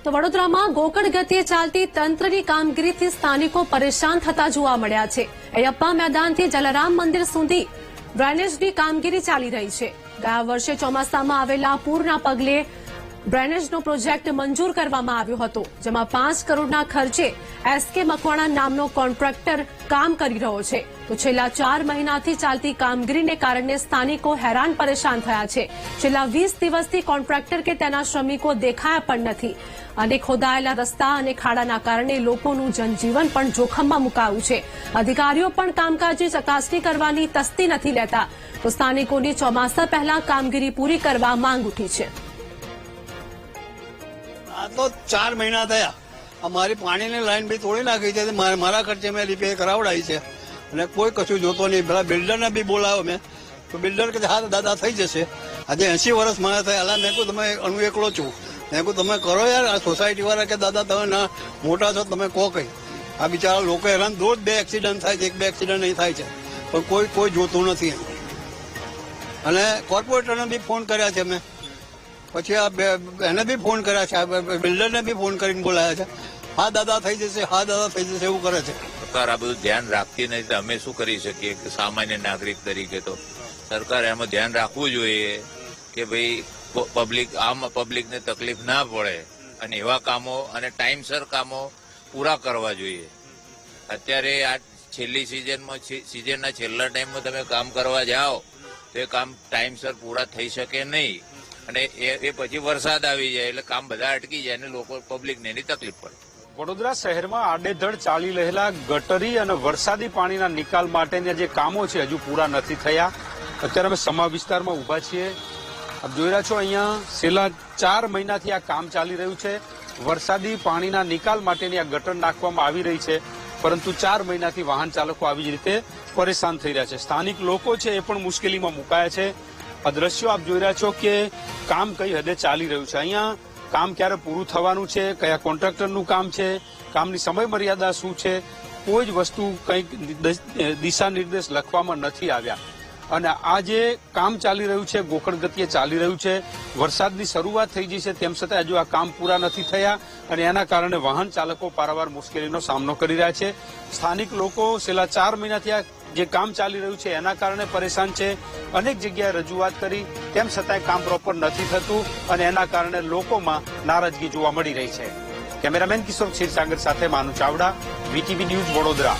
તો વડોદરામાં ગોકળ ગતિએ ચાલતી તંત્રની કામગીરીથી સ્થાનિકો પરેશાન થતા જોવા મળ્યા છે। અયપ્પા મેદાનથી જલારામ મંદિર સુધી ડ્રેનેજની કામગીરી ચાલી રહી છે। ગયા વર્ષે ચોમાસામાં આવેલા પૂરના પગલે ડ્રેનેજનો પ્રોજેક્ટ મંજૂર કરવામાં આવ્યો હતો, જેમાં 5 કરોડના ખર્ચે એસકે મકવાણા નામનો કોન્ટ્રાક્ટર કામ કરી રહ્યો છે। તો છેલ્લા 4 મહિનાથી ચાલતી કામગીરીને કારણે સ્થાનિકો હેરાન પરેશાન થયા છે। છેલ્લા 20 દિવસથી કોન્ટ્રાક્ટર કે તેના શ્રમિકો દેખાયા પણ નથી અને ખોદાયેલા રસ્તા અને ખાડાના કારણે લોકોનું જનજીવન પણ જોખમમાં મુકાયું છે। અધિકારીઓ પણ કામકાજની ચકાસણી કરવાની તસ્દી નથી લેતા, તો સ્થાનિકોની ચોમાસા પહેલા કામગીરી પૂરી કરવા માંગ ઉઠી છે। આ તો 4 મહિના થયા, અમારી પાણીની લાઈન બી તોડી નાખી છે, મારા ખર્ચે મેં રિપેર કરાવડાવી છે અને કોઈ કશું જોતો નહીં। પેલા બિલ્ડરને બી બોલાવ્યો મેં, તો બિલ્ડર કે હા દાદા થઈ જશે। આજે 80 વર્ષ મને થયા, મેં કહું તમે હું એકલો છું, મેં કહું તમે કરો યાર। આ સોસાયટી વાળા કે દાદા તમે ના મોટા છો, તમે કહો કઈ। આ બિચારા લોકો હેરાન, રોજ 2 એક્સિડન્ટ થાય છે, 1-2 એક્સિડન્ટ નહીં થાય છે, પણ કોઈ જોતું નથી। અને કોર્પોરેટરને બી ફોન કર્યા છે મેં, પછી એને બી ફોન કર્યા છે, બિલ્ડરને બી ફોન કરીને બોલાયા છે। હા દાદા થઈ જશે, હા દાદા થઈ જશે એવું કરે છે। સરકાર આ બધું ધ્યાન રાખતી નથી, અમે શું કરી શકીએ કે સામાન્ય નાગરિક તરીકે તો સરકાર એમાં ધ્યાન રાખવું જોઈએ કે ભાઈ પબ્લિકને તકલીફ ના પડે અને એવા કામો અને ટાઈમસર કામો પૂરા કરવા જોઈએ। અત્યારે આ છેલ્લી સિઝનના છેલ્લા ટાઈમમાં તમે કામ કરવા જાઓ તો એ કામ ટાઈમસર પૂરા થઈ શકે નહીં અને એ પછી વરસાદ આવી જાય એટલે કામ બધા અટકી જાય અને લોકો પબ્લિકને એની તકલીફ પડે। વડોદરા શહેરમાં આડેધડ ચાલી રહેલા ગટરી અને વરસાદી પાણીના નિકાલ માટેના જે કામો છે હજુ પૂરા નથી થયા। અત્યારે અમે સમા વિસ્તારમાં ઉભા છીએ, આપ જોઈ રહ્યા છો અહીંયા છેલ્લા 4 મહિનાથી આ કામ ચાલી રહ્યું છે। વરસાદી પાણીના નિકાલ માટેની આ ગટર નાખવામાં આવી રહી છે, પરંતુ 4 મહિનાથી વાહન ચાલકો આવી જ રીતે પરેશાન થઈ રહ્યા છે। સ્થાનિક લોકો છે એ પણ મુશ્કેલીમાં મુકાયા છે। આ દ્રશ્યો આપ જોઈ રહ્યા છો કે કામ કઈ હદે ચાલી રહ્યું છે। અહીંયા કામ ક્યારે પૂરું થવાનું છે, કયા કોન્ટ્રાક્ટરનું કામ છે, કામની સમય મર્યાદા શું છે, કોઈ જ વસ્તુ કંઈક દિશા નિર્દેશ લખવામાં નથી આવ્યા। અને આ જે કામ ચાલી રહ્યું છે ગોકળ ગતિએ ચાલી રહ્યું છે, વરસાદની શરૂઆત થઈ ગઈ છે તેમ છતાં હજુ આ કામ પૂરા નથી થયા અને એના કારણે વાહન ચાલકો પારાવાર મુશ્કેલીનો સામનો કરી રહ્યા છે। સ્થાનિક લોકો છેલ્લા 4 મહિનાથી આ જે કામ ચાલી રહ્યું છે એના કારણે પરેશાન છે। અનેક જગ્યાએ રજૂઆત કરી તેમ છતાંય કામ પ્રોપર નથી થતું અને એના કારણે લોકોમાં નારાજગી જોવા મળી રહી છે। કેમેરામેન કિશોર ક્ષીરસાગર સાથે માનુ ચાવડા, વીટીવી ન્યૂઝ, વડોદરા।